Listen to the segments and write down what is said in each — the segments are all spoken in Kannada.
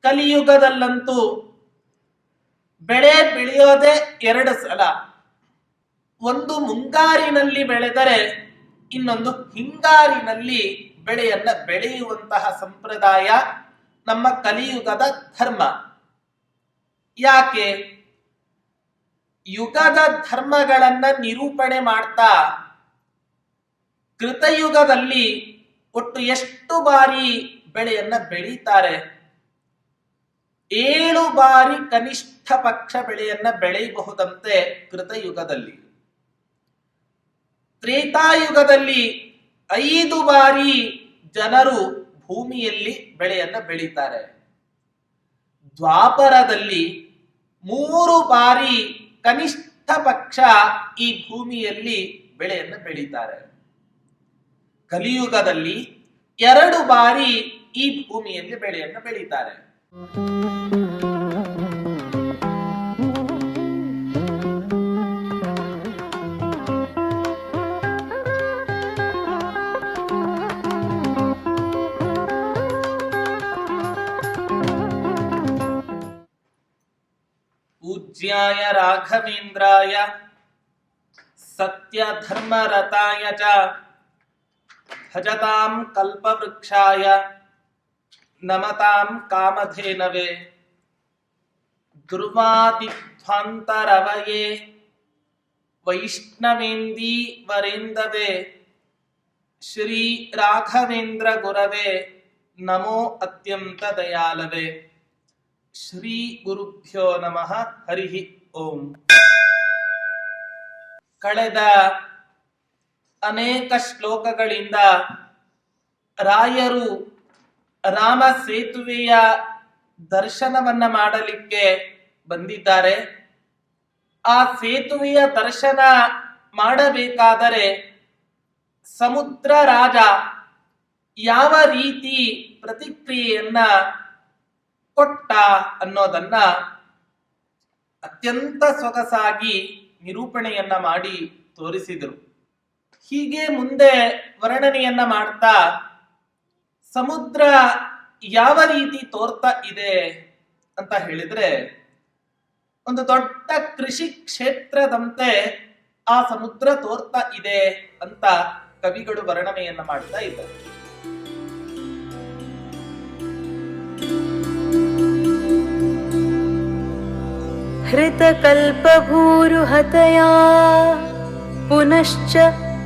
ಕಲಿಯುಗದಲ್ಲಂತೂ ಬೆಳೆ ಬೆಳೆಯೋದೇ ಎರಡು ಸಲ. ಒಂದು ಮುಂಗಾರಿನಲ್ಲಿ ಬೆಳೆದರೆ ಇನ್ನೊಂದು ಹಿಂಗಾರಿನಲ್ಲಿ ಬೆಳೆಯನ್ನ ಬೆಳೆಯುವಂತಹ ಸಂಪ್ರದಾಯ ನಮ್ಮ ಕಲಿಯುಗದ ಧರ್ಮ. ಯಾಕೆ? ಯುಗದ ಧರ್ಮಗಳನ್ನ ನಿರೂಪಣೆ ಮಾಡ್ತಾ ಕೃತಯುಗದಲ್ಲಿ ಒಟ್ಟು ಎಷ್ಟು ಬಾರಿ ಬೆಳೆಯನ್ನ ಬೆಳೀತಾರೆ? 7 ಬಾರಿ ಕನಿಷ್ಠ ಪಕ್ಷ ಬೆಳೆಯನ್ನ ಬೆಳೆಯಬಹುದಂತೆ ಕೃತಯುಗದಲ್ಲಿ. ತ್ರೇತಾಯುಗದಲ್ಲಿ 5 ಬಾರಿ ಜನರು ಭೂಮಿಯಲ್ಲಿ ಬೆಳೆಯನ್ನ ಬೆಳೀತಾರೆ. ದ್ವಾಪರದಲ್ಲಿ 3 ಬಾರಿ ಕನಿಷ್ಠ ಪಕ್ಷ ಈ ಭೂಮಿಯಲ್ಲಿ ಬೆಳೆಯನ್ನ ಬೆಳೀತಾರೆ. ಕಲಿಯುಗದಲ್ಲಿ 2 ಬಾರಿ ಈ ಭೂಮಿಯಲ್ಲಿ ಬೆಳೆಯನ್ನ ಬೆಳೀತಾರೆ. ಪೂಜ್ಯಾಯ ರಾಘವೇಂದ್ರಾಯ ಸತ್ಯ ಧರ್ಮರತಾಯ ಚ ಭಜತಾಂ ಕಲ್ಪವೃಕ್ಷಾಯ ನಮತಾಂ ಕಾಮಧೇನವೇ ದುರ್ವಾದಿಧ್ವಾಂತರವಯೇ ವೈಷ್ಣವೇಂದೀ ವರೇಂದವೇ ಶ್ರೀ ರಾಘವೇಂದ್ರ ಗುರವೇ ನಮೋ ಅತ್ಯಂತ ದಯಾಲವೇ. ಶ್ರೀ ಗುರುಭ್ಯೋ ನಮಃ. ಹರಿ ಓಂ. ಕಳೆದ ಅನೇಕ ಶ್ಲೋಕಗಳಿಂದ ರಾಯರು ರಾಮ ಸೇತುವೆಯ ದರ್ಶನವನ್ನ ಮಾಡಲಿಕ್ಕೆ ಬಂದಿದ್ದಾರೆ. ಆ ಸೇತುವೆಯ ದರ್ಶನ ಮಾಡಬೇಕಾದರೆ ಸಮುದ್ರ ರಾಜ ಯಾವ ರೀತಿ ಪ್ರತಿಕ್ರಿಯೆಯನ್ನ ಕೊಟ್ಟ ಅನ್ನೋದನ್ನ ಅತ್ಯಂತ ಸೊಗಸಾಗಿ ನಿರೂಪಣೆಯನ್ನ ಮಾಡಿ ತೋರಿಸಿದರು. ಹೀಗೆ ಮುಂದೆ ವರ್ಣನೆಯನ್ನ ಮಾಡ್ತಾ ಸಮುದ್ರ ಯಾವ ರೀತಿ ತೋರ್ತಾ ಇದೆ ಅಂತ ಹೇಳಿದ್ರೆ, ಒಂದು ದೊಡ್ಡ ಕೃಷಿ ಕ್ಷೇತ್ರದಂತೆ ಆ ಸಮುದ್ರ ತೋರ್ತಾ ಇದೆ ಅಂತ ಕವಿಗಳು ವರ್ಣನೆಯನ್ನ ಮಾಡ್ತಾ ಇದ್ದಾರೆ. ಹೃತಕಲ್ಪಭೂರುಹತಯಾ ಪುನಶ್ಚ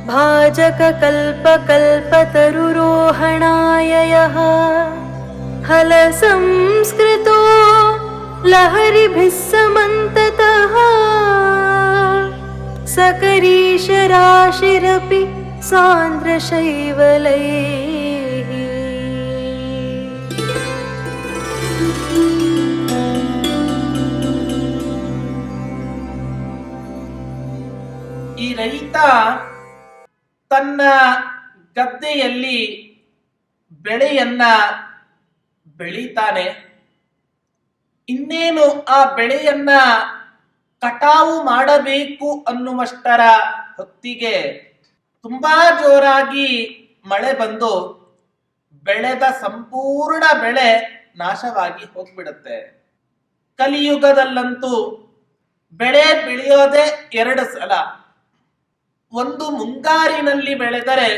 ಭಾಜಕಕಲ್ಪಕಲ್ಪತರುರೋಹಣಾಯ ಯಃ ಹಲಸಂಸ್ಕೃತೋ ಲಹರಿಭಿಃ ಸಮಂತತಃ ಸಕರೀಶರಾಶಿರಪಿ ಸಾಂದ್ರಶೈವಲೈಃ. ಈ ರೈತ ತನ್ನ ಗದ್ದೆಯಲ್ಲಿ ಬೆಳೆಯನ್ನ ಬೆಳೀತಾನೆ. ಇನ್ನೇನು ಆ ಬೆಳೆಯನ್ನ ಕಟಾವು ಮಾಡಬೇಕು ಅನ್ನುವಷ್ಟರ ಹೊತ್ತಿಗೆ ತುಂಬಾ ಜೋರಾಗಿ ಮಳೆ ಬಂದು ಬೆಳೆದ ಸಂಪೂರ್ಣ ಬೆಳೆ ನಾಶವಾಗಿ ಹೋಗ್ಬಿಡುತ್ತೆ. ಕಲಿಯುಗದಲ್ಲಂತೂ ಬೆಳೆ ಬೆಳೆಯೋದೇ ಎರಡು ಸಲ. ಒಂದು ಮುಂಗಾರಿನಲ್ಲಿ ಬೆಳೆದರೆ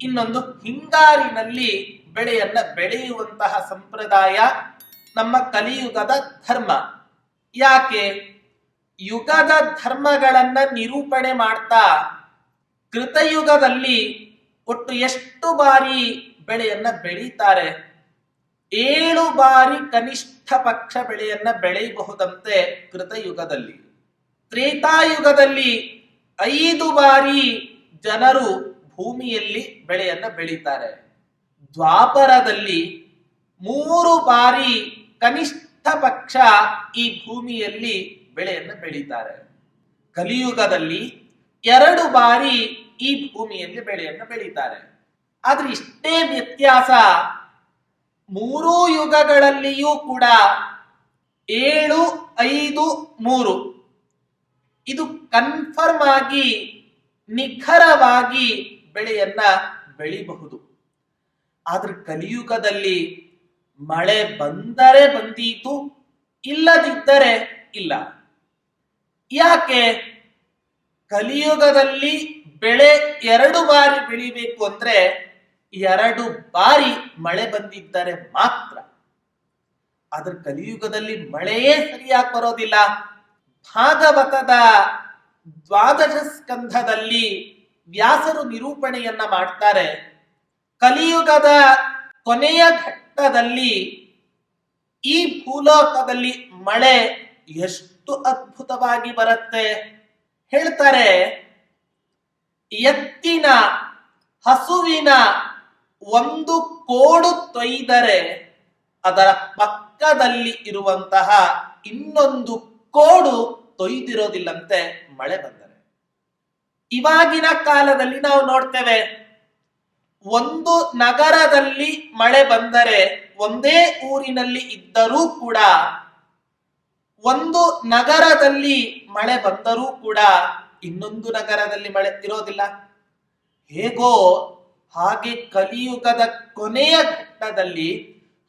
ಇನ್ನೊಂದು ಹಿಂಗಾರಿನಲ್ಲಿ ಬೆಳೆಯನ್ನ ಬೆಳೆಯುವಂತಹ ಸಂಪ್ರದಾಯ ನಮ್ಮ ಕಲಿಯುಗದ ಧರ್ಮ. ಯಾಕೆ? ಯುಗದ ಧರ್ಮಗಳನ್ನ ನಿರೂಪಣೆ ಮಾಡ್ತಾ ಕೃತಯುಗದಲ್ಲಿ ಒಟ್ಟು ಎಷ್ಟು ಬಾರಿ ಬೆಳೆಯನ್ನ ಬೆಳೀತಾರೆ? 7 ಬಾರಿ ಕನಿಷ್ಠ ಪಕ್ಷ ಬೆಳೆಯನ್ನ ಬೆಳೆಯಬಹುದಂತೆ ಕೃತಯುಗದಲ್ಲಿ. ತ್ರೇತಾಯುಗದಲ್ಲಿ 5 ಬಾರಿ ಜನರು ಭೂಮಿಯಲ್ಲಿ ಬೆಳೆಯನ್ನ ಬೆಳೀತಾರೆ. ದ್ವಾಪರದಲ್ಲಿ 3 ಬಾರಿ ಕನಿಷ್ಠ ಪಕ್ಷ ಈ ಭೂಮಿಯಲ್ಲಿ ಬೆಳೆಯನ್ನ ಬೆಳೀತಾರೆ. ಕಲಿಯುಗದಲ್ಲಿ 2 ಬಾರಿ ಈ ಭೂಮಿಯಲ್ಲಿ ಬೆಳೆಯನ್ನ ಬೆಳೀತಾರೆ. ಆದ್ರೆ ಇಷ್ಟೇ ವ್ಯತ್ಯಾಸ, 3 ಯುಗಗಳಲ್ಲಿಯೂ ಕೂಡ 7, 5, 3 ಇದು ಕನ್ಫರ್ಮ್ ಆಗಿ ನಿಖರವಾಗಿ ಬೆಳೆಯನ್ನ ಬೆಳಿಬಹುದು. ಆದ್ರೆ ಕಲಿಯುಗದಲ್ಲಿ ಮಳೆ ಬಂದರೆ ಬಂದೀತು, ಇಲ್ಲದಿದ್ದರೆ ಇಲ್ಲ. ಯಾಕೆ? ಕಲಿಯುಗದಲ್ಲಿ ಬೆಳೆ 2 ಬಾರಿ ಬೆಳಿಬೇಕು ಅಂದ್ರೆ 2 ಬಾರಿ ಮಳೆ ಬಂದಿದ್ದರೆ ಮಾತ್ರ. ಆದ್ರೆ ಕಲಿಯುಗದಲ್ಲಿ ಮಳೆಯೇ ಸರಿಯಾಗಿ ಬರೋದಿಲ್ಲ. ಭಾಗವತದ 12ಶ ಸ್ಕಂಧದಲ್ಲಿ ವ್ಯಾಸರು ನಿರೂಪಣೆಯನ್ನ ಮಾಡ್ತಾರೆ. ಕಲಿಯುಗದ ಕೊನೆಯ ಘಟ್ಟದಲ್ಲಿ ಈ ಭೂಲೋಕದಲ್ಲಿ ಮಳೆ ಎಷ್ಟು ಅದ್ಭುತವಾಗಿ ಬರುತ್ತೆ ಹೇಳ್ತಾರೆ. ಎತ್ತಿನ ಹಸುವಿನ ಒಂದು ಕೋಡು ತೊಯ್ದರೆ ಅದರ ಪಕ್ಕದಲ್ಲಿ ಇರುವಂತಹ ಇನ್ನೊಂದು ಕೋಡು ತೊಯ್ದಿರೋದಿಲ್ಲಂತೆ ಮಳೆ ಬಂದರೆ. ಇವಾಗಿನ ಕಾಲದಲ್ಲಿ ನಾವು ನೋಡ್ತೇವೆ, ಒಂದು ನಗರದಲ್ಲಿ ಮಳೆ ಬಂದರೆ, ಒಂದೇ ಊರಿನಲ್ಲಿ ಇದ್ದರೂ ಕೂಡ, ಒಂದು ನಗರದಲ್ಲಿ ಮಳೆ ಬಂದರೂ ಕೂಡ ಇನ್ನೊಂದು ನಗರದಲ್ಲಿ ಮಳೆ ಇರೋದಿಲ್ಲ. ಹೇಗೋ ಹಾಗೆ ಕಲಿಯುಗದ ಕೊನೆಯ ಘಟ್ಟದಲ್ಲಿ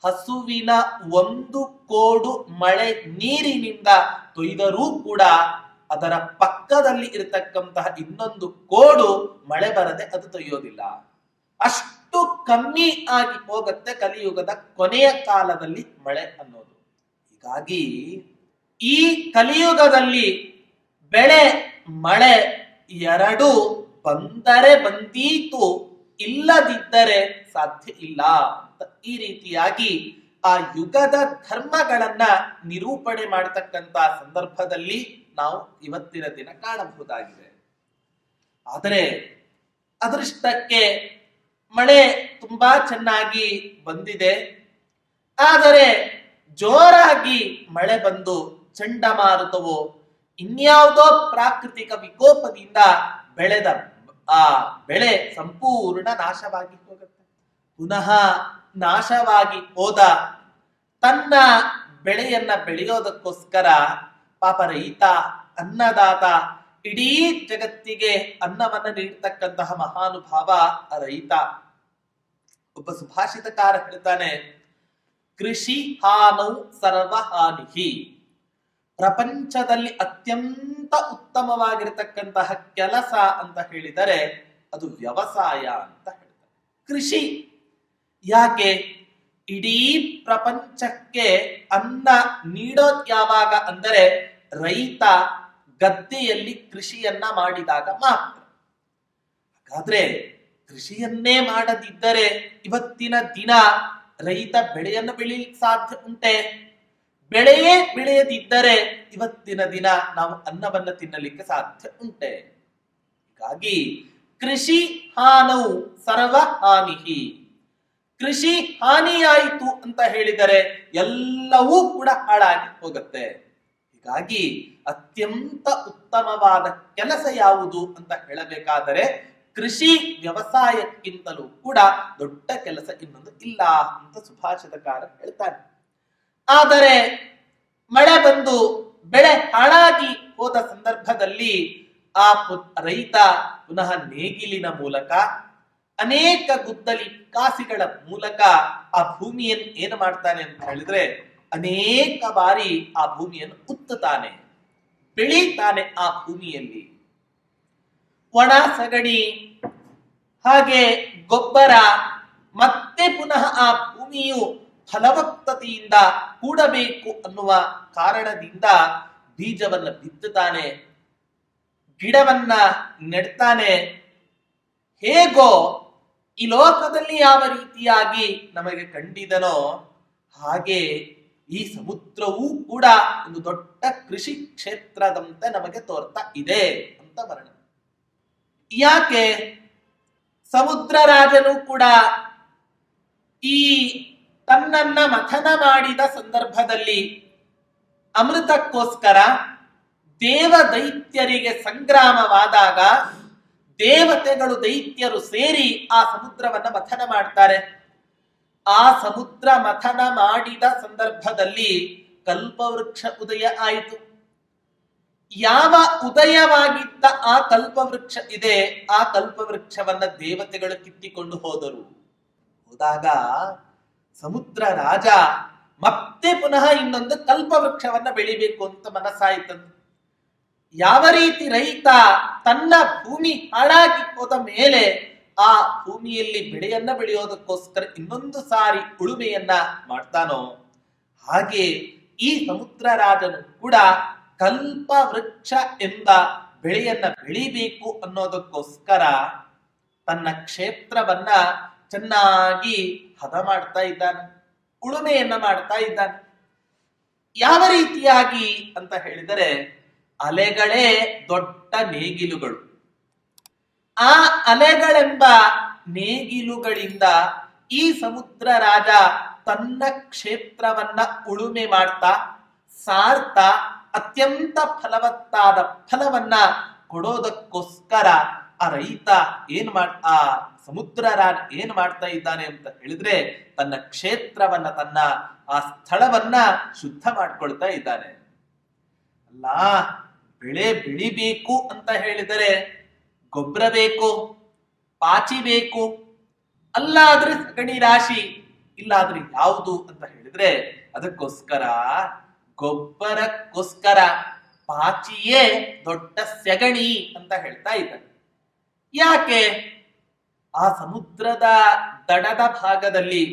ಹಸುವಿನ ಒಂದು ಕೋಡು ಮಳೆ ನೀರಿನಿಂದ ತೊಯ್ದರೂ ಕೂಡ ಅದರ ಪಕ್ಕದಲ್ಲಿ ಇರತಕ್ಕಂತಹ ಇನ್ನೊಂದು ಕೋಡು ಮಳೆ ಬರದೆ ಅದು ತೊಯ್ಯೋದಿಲ್ಲ. ಅಷ್ಟು ಕಮ್ಮಿ ಆಗಿ ಹೋಗುತ್ತೆ ಕಲಿಯುಗದ ಕೊನೆಯ ಕಾಲದಲ್ಲಿ ಮಳೆ ಅನ್ನೋದು. ಹೀಗಾಗಿ ಈ ಕಲಿಯುಗದಲ್ಲಿ ಬೆಳೆ ಮಳೆ 2 ಬಂದರೆ ಬಂದೀತು, ಇಲ್ಲದಿದ್ದರೆ ಸಾಧ್ಯ ಇಲ್ಲ ಅಂತ ಈ ರೀತಿಯಾಗಿ ಆ ಯುಗದ ಧರ್ಮಗಳನ್ನ ನಿರೂಪಣೆ ಮಾಡತಕ್ಕಂತ ಸಂದರ್ಭದಲ್ಲಿ ನಾವು ಇವತ್ತಿನ ದಿನ ಕಾಣಬಹುದಾಗಿದೆ. ಆದರೆ ಅದೃಷ್ಟಕ್ಕೆ ಮಳೆ ತುಂಬಾ ಚೆನ್ನಾಗಿ ಬಂದಿದೆ. ಆದರೆ ಜೋರಾಗಿ ಮಳೆ ಬಂದು ಚಂಡಮಾರುತವೋ ಇನ್ಯಾವುದೋ ಪ್ರಾಕೃತಿಕ ವಿಕೋಪದಿಂದ ಬೆಳೆದ ಆ ಬೆಳೆ ಸಂಪೂರ್ಣ ನಾಶವಾಗಿ ಹೋಗುತ್ತೆ. ಪುನಃ ನಾಶವಾಗಿ ಹೋದ ತನ್ನ ಬೆಳೆಯನ್ನ ಬೆಳೆಯೋದಕ್ಕೋಸ್ಕರ ಪಾಪ ರೈತ, ಅನ್ನದಾತ, ಇಡೀ ಜಗತ್ತಿಗೆ ಅನ್ನವನ್ನ ನೀಡ್ತಕ್ಕಂತಹ ಮಹಾನುಭಾವ ರೈತ. ಒಬ್ಬ ಸುಭಾಷಿತಕಾರ ಹೇಳ್ತಾನೆ, ಕೃಷಿ ಹಾನೌ ಸರ್ವಹಾನಿಹಿ. ಪ್ರಪಂಚದಲ್ಲಿ ಅತ್ಯಂತ ಉತ್ತಮವಾಗಿರತಕ್ಕಂತಹ ಕೆಲಸ ಅಂತ ಹೇಳಿದರೆ ಅದು ವ್ಯವಸಾಯ ಅಂತ ಹೇಳ್ತಾರೆ. ಕೃಷಿ ಯಾಕೆ? ಇಡೀ ಪ್ರಪಂಚಕ್ಕೆ ಅನ್ನ ನೀಡೋದ್ ಯಾವಾಗ ಅಂದರೆ ರೈತ ಗದ್ದೆಯಲ್ಲಿ ಕೃಷಿಯನ್ನ ಮಾಡಿದಾಗ ಮಾತ್ರ. ಹಾಗಾದ್ರೆ ಕೃಷಿಯನ್ನೇ ಮಾಡದಿದ್ದರೆ ಇವತ್ತಿನ ದಿನ ರೈತ ಬೆಳೆಯನ್ನು ಬೆಳೀಲಿಕ್ಕೆ ಸಾಧ್ಯ ಉಂಟೆ? ಬೆಳೆಯೇ ಬೆಳೆಯದಿದ್ದರೆ ಇವತ್ತಿನ ದಿನ ನಾವು ಅನ್ನವನ್ನ ತಿನ್ನಲಿಕ್ಕೆ ಸಾಧ್ಯ ಉಂಟೆ? ಹೀಗಾಗಿ ಕೃಷಿ ಹಾನೌ ಸರ್ವ ಹಾನಿಹಿ. ಕೃಷಿ ಹಾನಿಯಾಯಿತು ಅಂತ ಹೇಳಿದರೆ ಎಲ್ಲವೂ ಕೂಡ ಹಾಳಾಗಿ ಹೋಗುತ್ತೆ. ಹೀಗಾಗಿ ಅತ್ಯಂತ ಉತ್ತಮವಾದ ಕೆಲಸ ಯಾವುದು ಅಂತ ಹೇಳಬೇಕಾದರೆ ಕೃಷಿ ವ್ಯವಸಾಯಕ್ಕಿಂತಲೂ ಕೂಡ ದೊಡ್ಡ ಕೆಲಸ ಇನ್ನೊಂದು ಇಲ್ಲ ಅಂತ ಸುಭಾಷಿತಕಾರ ಹೇಳ್ತಾನೆ. ಆದರೆ ಮಳೆ ಬಂದು ಬೆಳೆ ಹಾಳಾಗಿ ಹೋದ ಸಂದರ್ಭದಲ್ಲಿ ಆ ರೈತ ಪುನಃ ನೇಗಿಲಿನ ಮೂಲಕ ಅನೇಕ ಗುದ್ದಲಿ ಕಾಸಿಗಳ ಮೂಲಕ ಆ ಭೂಮಿಯನ್ನು ಏನು ಮಾಡ್ತಾನೆ ಅಂತ ಹೇಳಿದ್ರೆ ಅನೇಕ ಬಾರಿ ಆ ಭೂಮಿಯನ್ನು ಉತ್ತುತ್ತಾನೆ, ಬೆಳೀತಾನೆ. ಆ ಭೂಮಿಯಲ್ಲಿ ಒಣ ಸಗಣಿ ಹಾಗೆ ಗೊಬ್ಬರ ಮತ್ತೆ ಪುನಃ ಆ ಭೂಮಿಯು ಫಲವತ್ತತೆಯಿಂದ ಕೂಡಬೇಕು ಅನ್ನುವ ಕಾರಣದಿಂದ ಬೀಜವನ್ನ ಬಿತ್ತುತ್ತಾನೆ, ಗಿಡವನ್ನ ನೆಡ್ತಾನೆ. ಹೇಗೋ ಈ ಲೋಕದಲ್ಲಿ ಯಾವ ರೀತಿಯಾಗಿ ನಮಗೆ ಕಂಡಿದನೋ ಹಾಗೆ ಈ ಸಮುದ್ರವೂ ಕೂಡ ಒಂದು ದೊಡ್ಡ ಕೃಷಿ ಕ್ಷೇತ್ರದಂತೆ ನಮಗೆ ತೋರ್ತಾ ಇದೆ ಅಂತ ವರ್ಣನೆ. ಯಾಕೆ? ಸಮುದ್ರ ರಾಜನು ಕೂಡ ಈ ತನ್ನನ್ನ ಮಥನ ಮಾಡಿದ ಸಂದರ್ಭದಲ್ಲಿ ಅಮೃತಕ್ಕೋಸ್ಕರ ದೇವ ದೈತ್ಯರಿಗೆ ಸಂಗ್ರಾಮವಾದಾಗ ದೇವತೆಗಳು ದೈತ್ಯರು ಸೇರಿ ಆ ಸಮುದ್ರವನ್ನ ಮಥನ ಮಾಡ್ತಾರೆ. ಆ ಸಮುದ್ರ ಮಥನ ಮಾಡಿದ ಸಂದರ್ಭದಲ್ಲಿ ಕಲ್ಪವೃಕ್ಷ ಉದಯ ಆಯಿತು. ಯಾವ ಉದಯವಾಗಿದ್ದ ಆ ಕಲ್ಪವೃಕ್ಷ ಇದೆ, ಆ ಕಲ್ಪವೃಕ್ಷವನ್ನ ದೇವತೆಗಳು ಕಿತ್ತಿಕೊಂಡು ಹೋದರು. ಹೋದಾಗ ಸಮುದ್ರ ರಾಜ ಮತ್ತೆ ಪುನಃ ಇನ್ನೊಂದು ಕಲ್ಪವೃಕ್ಷವನ್ನ ಬೆಳಿಬೇಕು ಅಂತ ಮನಸ್ಸಾಯ್ತಂತೆ. ಯಾವ ರೀತಿ ರೈತ ತನ್ನ ಭೂಮಿ ಹಾಳಾಗಿ ಹೋದ ಮೇಲೆ ಆ ಭೂಮಿಯಲ್ಲಿ ಬೆಳೆಯನ್ನ ಬೆಳೆಯೋದಕ್ಕೋಸ್ಕರ ಇನ್ನೊಂದು ಸಾರಿ ಉಳುಮೆಯನ್ನ ಮಾಡ್ತಾನೋ, ಹಾಗೆ ಈ ಸಮುದ್ರ ರಾಜನು ಕೂಡ ಕಲ್ಪ ವೃಕ್ಷ ಎಂಬ ಬೆಳೆಯನ್ನ ಬೆಳಿಬೇಕು ಅನ್ನೋದಕ್ಕೋಸ್ಕರ ತನ್ನ ಕ್ಷೇತ್ರವನ್ನ ಚೆನ್ನಾಗಿ ಹದ ಮಾಡ್ತಾ ಇದ್ದಾನೆ, ಉಳುಮೆಯನ್ನ ಮಾಡ್ತಾ ಇದ್ದಾನೆ. ಯಾವ ರೀತಿಯಾಗಿ ಅಂತ ಹೇಳಿದರೆ, ಅಲೆಗಳೇ ದೊಡ್ಡ ನೇಗಿಲುಗಳು. ಆ ಅಲೆಗಳೆಂಬ ನೇಗಿಲುಗಳಿಂದ ಈ ಸಮುದ್ರ ರಾಜ ತನ್ನ ಕ್ಷೇತ್ರವನ್ನ ಉಳುಮೆ ಮಾಡ್ತಾ ಸಾರ್ತಾ ಅತ್ಯಂತ ಫಲವತ್ತಾದ ಫಲವನ್ನ ಕೊಡೋದಕ್ಕೋಸ್ಕರ ಆ ರೈತ ಆ ಸಮುದ್ರ ರಾಜ ಏನ್ ಮಾಡ್ತಾ ಇದ್ದಾನೆ ಅಂತ ಹೇಳಿದ್ರೆ, ತನ್ನ ಕ್ಷೇತ್ರವನ್ನ ತನ್ನ ಆ ಸ್ಥಳವನ್ನ ಶುದ್ಧ ಮಾಡ್ಕೊಳ್ತಾ ಇದ್ದಾನೆ. ಅಲ್ಲ, ಬೆಳೆ ಬೆಳಿಬೇಕು ಅಂತ ಹೇಳಿದರೆ ಗೊಬ್ಬರ ಬೇಕು, ಪಾಚಿ ಬೇಕು, ಅಲ್ಲಾದ್ರೆ ಸಗಣಿ ರಾಶಿ, ಇಲ್ಲಾದ್ರೆ ಯಾವುದು ಅಂತ ಹೇಳಿದ್ರೆ ಅದಕ್ಕೋಸ್ಕರ ಗೊಬ್ಬರಕ್ಕೋಸ್ಕರ ಪಾಚಿಯೇ ದೊಡ್ಡ ಸೆಗಣಿ ಅಂತ ಹೇಳ್ತಾ ಇದ್ದಾರೆ. ಯಾಕೆ? ಆ ಸಮುದ್ರದ ದಡದ ಭಾಗದಲ್ಲಿ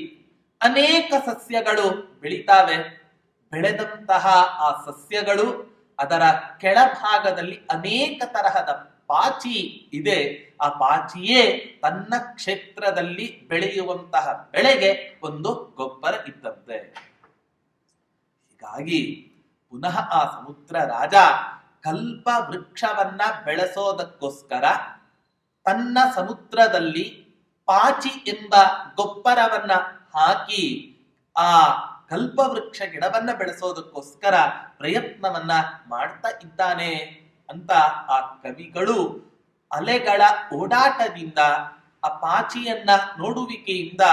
ಅನೇಕ ಸಸ್ಯಗಳು ಬೆಳಿತಾವೆ. ಬೆಳೆದಂತಹ ಆ ಸಸ್ಯಗಳು ಅದರ ಕೆಳಭಾಗದಲ್ಲಿ ಅನೇಕ ತರಹದ ಪಾಚಿ ಇದೆ. ಆ ಪಾಚಿಯೇ ತನ್ನ ಕ್ಷೇತ್ರದಲ್ಲಿ ಬೆಳೆಯುವಂತಹ ಬೆಳೆಗೆ ಒಂದು ಗೊಬ್ಬರ ಇದ್ದಂತೆ. ಹೀಗಾಗಿ ಪುನಃ ಆ ಸಮುದ್ರ ರಾಜ ಕಲ್ಪ ವೃಕ್ಷವನ್ನ ಬೆಳೆಸೋದಕ್ಕೋಸ್ಕರ ತನ್ನ ಸಮುದ್ರದಲ್ಲಿ ಪಾಚಿ ಎಂಬ ಗೊಬ್ಬರವನ್ನ ಹಾಕಿ ಆ ಕಲ್ಪವೃಕ್ಷ ಗಿಡವನ್ನ ಬೆಳೆಸೋದಕ್ಕೋಸ್ಕರ ಪ್ರಯತ್ನವನ್ನ ಮಾಡ್ತಾ ಇದ್ದಾನೆ ಅಂತ ಆ ಕವಿಗಳು ಅಲೆಗಳ ಓಡಾಟದಿಂದ, ಆ ಪಾಚಿಯನ್ನ ನೋಡುವಿಕೆಯಿಂದ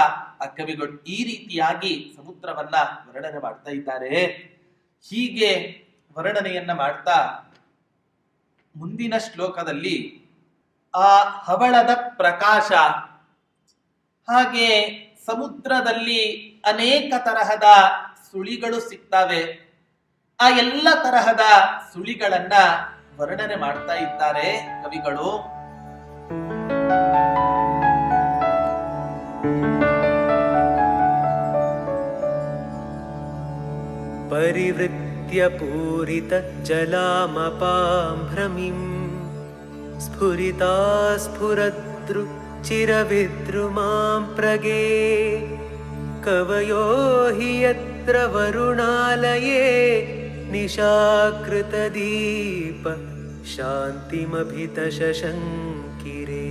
ಆ ಕವಿಗಳು ಈ ರೀತಿಯಾಗಿ ಸಮುದ್ರವನ್ನ ವರ್ಣನೆ ಮಾಡ್ತಾ ಇದ್ದಾರೆ. ಹೀಗೆ ವರ್ಣನೆಯನ್ನ ಮಾಡ್ತಾ ಮುಂದಿನ ಶ್ಲೋಕದಲ್ಲಿ ಆ ಹವಳದ ಪ್ರಕಾಶ, ಹಾಗೆ ಸಮುದ್ರದಲ್ಲಿ ಅನೇಕ ತರಹದ ಸುಳಿಗಳು ಸಿಗ್ತವೆ. ಆ ಎಲ್ಲ ತರಹದ ಸುಳಿಗಳನ್ನ ವರ್ಣನೆ ಮಾಡ್ತಾ ಇದ್ದಾರೆ ಕವಿಗಳು. ಪರಿವೃತ್ಯ ಪೂರಿತ ಜಲಾಮಪಾಂ ಭ್ರಮಿಂ ಸ್ಫುರಿತಾ ಸ್ಫುರದೃ ಚಿರವಿದ್ರುಮಾಂ ಪ್ರಗೇ ಕವಯೋ ಹಿ ಯತ್ರ ವರುಣಾಲಯೇ ನಿಶಾಕೃತ ದೀಪ ಶಾಂತಿಮಭಿತ ಶಶಂಕಿರೇ.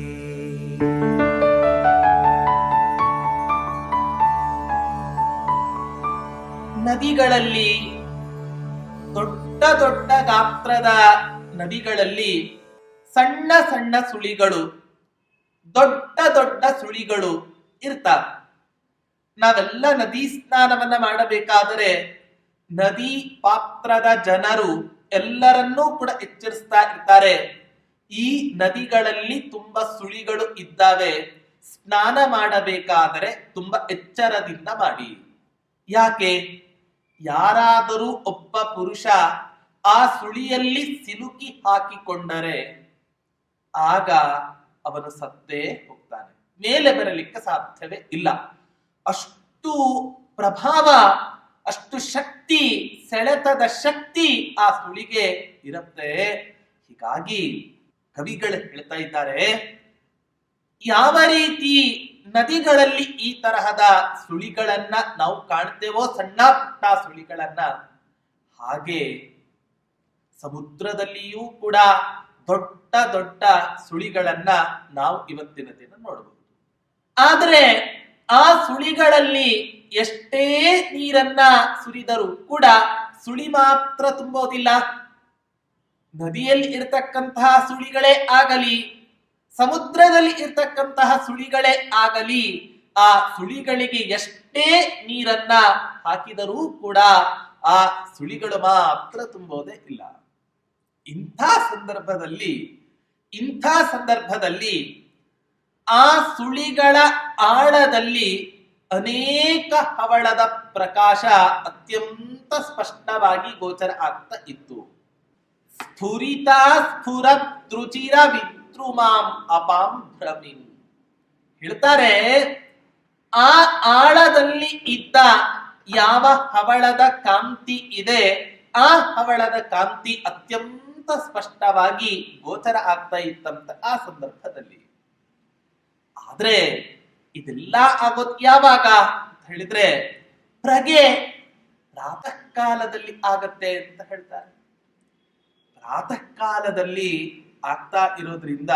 ನದಿಗಳಲ್ಲಿ, ದೊಡ್ಡ ದೊಡ್ಡ ಗಾತ್ರದ ನದಿಗಳಲ್ಲಿ ಸಣ್ಣ ಸಣ್ಣ ಸುಳಿಗಳು, ದೊಡ್ಡ ದೊಡ್ಡ ಸುಳಿಗಳು ಇರ್ತಾವೆ. ನಾವೆಲ್ಲ ನದಿ ಸ್ನಾನವನ್ನ ಮಾಡಬೇಕಾದರೆ ನದಿ ಪಾತ್ರದ ಜನರು ಎಲ್ಲರನ್ನೂ ಕೂಡ ಎಚ್ಚರಿಸ್ತಾ ಇರ್ತಾರೆ, ಈ ನದಿಗಳಲ್ಲಿ ತುಂಬಾ ಸುಳಿಗಳು ಇದ್ದಾವೆ, ಸ್ನಾನ ಮಾಡಬೇಕಾದರೆ ತುಂಬಾ ಎಚ್ಚರದಿಂದ ಮಾಡಿ. ಯಾಕೆ? ಯಾರಾದರೂ ಒಬ್ಬ ಪುರುಷ ಆ ಸುಳಿಯಲ್ಲಿ ಸಿಲುಕಿ ಹಾಕಿಕೊಂಡರೆ ಆಗ ಅವನು ಸತ್ತೇ ಹೋಗ್ತಾನೆ, ಮೇಲೆ ಬರಲಿಕ್ಕೆ ಸಾಧ್ಯವೇ ಇಲ್ಲ. ಅಷ್ಟು ಪ್ರಭಾವ, ಅಷ್ಟು ಶಕ್ತಿ, ಸೆಳೆತದ ಶಕ್ತಿ ಆ ಸುಳಿಗೆ ಇರುತ್ತೆ. ಹೀಗಾಗಿ ಕವಿಗಳು ಹೇಳ್ತಾ ಇದ್ದಾರೆ, ಯಾವ ರೀತಿ ನದಿಗಳಲ್ಲಿ ಈ ತರಹದ ಸುಳಿಗಳನ್ನ ನಾವು ಕಾಣ್ತೇವೋ, ಸಣ್ಣ ಪುಟ್ಟ ಸುಳಿಗಳನ್ನ, ಹಾಗೆ ಸಮುದ್ರದಲ್ಲಿಯೂ ಕೂಡ ದೊಡ್ಡ ದೊಡ್ಡ ಸುಳಿಗಳನ್ನ ನಾವು ಇವತ್ತಿನ ದಿನ ನೋಡಬಹುದು. ಆದ್ರೆ ಆ ಸುಳಿಗಳಲ್ಲಿ ಎಷ್ಟೇ ನೀರನ್ನ ಸುರಿದರೂ ಕೂಡ ಸುಳಿ ಮಾತ್ರ ತುಂಬೋದಿಲ್ಲ. ನದಿಯಲ್ಲಿ ಇರತಕ್ಕಂತಹ ಸುಳಿಗಳೇ ಆಗಲಿ, ಸಮುದ್ರದಲ್ಲಿ ಇರ್ತಕ್ಕಂತಹ ಸುಳಿಗಳೇ ಆಗಲಿ, ಆ ಸುಳಿಗಳಿಗೆ ಎಷ್ಟೇ ನೀರನ್ನ ಹಾಕಿದರೂ ಕೂಡ ಆ ಸುಳಿಗಳು ಮಾತ್ರ ತುಂಬೋದೇ ಇಲ್ಲ. ಇಂಥ ಸಂದರ್ಭದಲ್ಲಿ ಆ ಸುಳಿಗಳ ಆಳದಲ್ಲಿ ಅನೇಕ ಹವಳದ ಪ್ರಕಾಶ ಅತ್ಯಂತ ಸ್ಪಷ್ಟವಾಗಿ ಗೋಚರ ಆಗ್ತಾ ಇತ್ತು. ಸ್ಫುರಿತ ಸ್ಫುರದೃಚಿರ ವಿದ್ರುಮಾಂ ಅಪಾಂ ಭ್ರಮಿಂ. ಹೇಳ್ತಾರೆ, ಆ ಆಳದಲ್ಲಿ ಇದ್ದ ಯಾವ ಹವಳದ ಕಾಂತಿ ಇದೆ, ಆ ಹವಳದ ಕಾಂತಿ ಅತ್ಯಂತ ಸ್ಪಷ್ಟವಾಗಿ ಗೋಚರ ಆಗ್ತಾ ಇತ್ತಂತ ಆ ಸಂದರ್ಭದಲ್ಲಿ. ಆದ್ರೆ ಇದೆಲ್ಲ ಆಗೋದ್ ಯಾವಾಗ ಅಂತ ಹೇಳಿದ್ರೆ ಪ್ರಗೆ ಪ್ರಾತಃ ಕಾಲದಲ್ಲಿ ಆಗತ್ತೆ ಅಂತ ಹೇಳ್ತಾರೆ. ಪ್ರಾತಃ ಕಾಲದಲ್ಲಿ ಆಗ್ತಾ ಇರೋದ್ರಿಂದ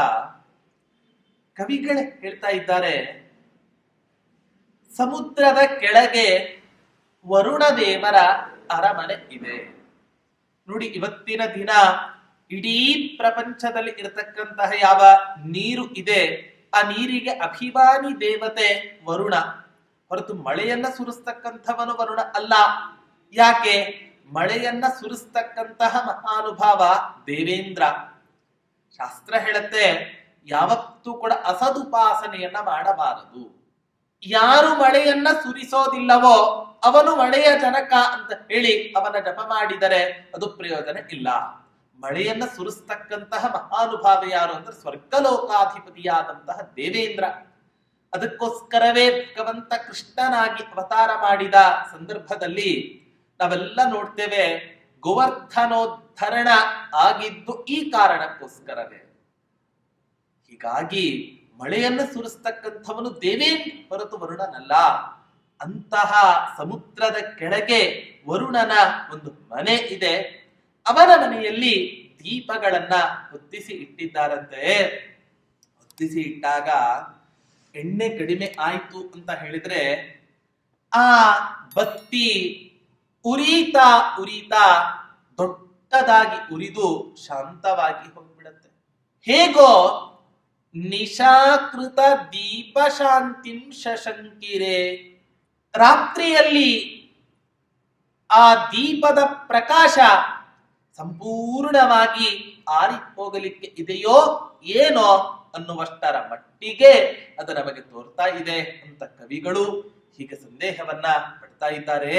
ಕವಿಗಳೇ ಹೇಳ್ತಾ ಇದ್ದಾರೆ, ಸಮುದ್ರದ ಕೆಳಗೆ ವರುಣ ದೇವರ ಅರಮನೆ ಇದೆ. ನೋಡಿ, ಇವತ್ತಿನ ದಿನ ಇಡೀ ಪ್ರಪಂಚದಲ್ಲಿ ಇರತಕ್ಕಂತಹ ಯಾವ ನೀರು ಇದೆ, ಆ ನೀರಿಗೆ ಅಭಿಮಾನಿ ದೇವತೆ ವರುಣ, ಹೊರತು ಮಳೆಯನ್ನ ಸುರಿಸ್ತಕ್ಕಂಥವನು ವರುಣ ಅಲ್ಲ. ಯಾಕೆ? ಮಳೆಯನ್ನ ಸುರಿಸ್ತಕ್ಕಂತಹ ಮಹಾನುಭಾವ ದೇವೇಂದ್ರ. ಶಾಸ್ತ್ರ ಹೇಳುತ್ತೆ, ಯಾವತ್ತೂ ಕೂಡ ಅಸದುಪಾಸನೆಯನ್ನ ಮಾಡಬಾರದು. ಯಾರು ಮಳೆಯನ್ನ ಸುರಿಸೋದಿಲ್ಲವೋ ಅವನು ಮಳೆಯ ಜನಕ ಅಂತ ಹೇಳಿ ಅವನ ಜಪ ಮಾಡಿದರೆ ಅದು ಪ್ರಯೋಜನ ಇಲ್ಲ. ಮಳೆಯನ್ನ ಸುರಿಸ್ತಕ್ಕಂತಹ ಮಹಾನುಭಾವ ಯಾರು ಅಂದ್ರೆ ಸ್ವರ್ಗಲೋಕಾಧಿಪತಿಯಾದಂತಹ ದೇವೇಂದ್ರ. ಅದಕ್ಕೋಸ್ಕರವೇ ಭಗವಂತ ಕೃಷ್ಣನಾಗಿ ಅವತಾರ ಮಾಡಿದ ಸಂದರ್ಭದಲ್ಲಿ ನಾವೆಲ್ಲ ನೋಡ್ತೇವೆ, ಗೋವರ್ಧನೋದ್ಧರಣ ಆಗಿದ್ದು ಈ ಕಾರಣಕ್ಕೋಸ್ಕರವೇ. ಹೀಗಾಗಿ ಮಳೆಯನ್ನು ಸುರಿಸ್ತಕ್ಕಂಥವನು ದೇವೇಂದ್ರ ಹೊರತು ವರುಣನಲ್ಲ. ಅಂತಹ ಸಮುದ್ರದ ಕೆಳಗೆ ವರುಣನ ಒಂದು ಮನೆ ಇದೆ. ಅವನ ಮನೆಯಲ್ಲಿ ದೀಪಗಳನ್ನ ಹೊತ್ತಿಸಿ ಇಟ್ಟಿದ್ದಾರಂತೆ. ಹೊತ್ತಿಸಿ ಇಟ್ಟಾಗ ಎಣ್ಣೆ ಕಡಿಮೆ ಆಯ್ತು ಅಂತ ಹೇಳಿದ್ರೆ ಆ ಬತ್ತಿ ಉರಿತಾ ಉರಿತಾ ದೊಡ್ಡದಾಗಿ ಉರಿದು ಶಾಂತವಾಗಿ ಹೋಗ್ಬಿಡತ್ತೆ. ಹೇಗೋ ನಿಶಾಕೃತ ದೀಪ ಶಾಂತಿಂ ಶಶಂಕಿರೆ, ರಾತ್ರಿಯಲ್ಲಿ ಆ ದೀಪದ ಪ್ರಕಾಶ ಸಂಪೂರ್ಣವಾಗಿ ಆರಿ ಹೋಗಲಿಕ್ಕೆ ಇದೆಯೋ ಏನೋ ಅನ್ನುವಷ್ಟರ ಮಟ್ಟಿಗೆ ಅದು ನಮಗೆ ತೋರ್ತಾ ಇದೆ ಅಂತ ಕವಿಗಳು ಹೀಗೆ ಸಂದೇಹವನ್ನ ಪಡ್ತಾ ಇದ್ದಾರೆ.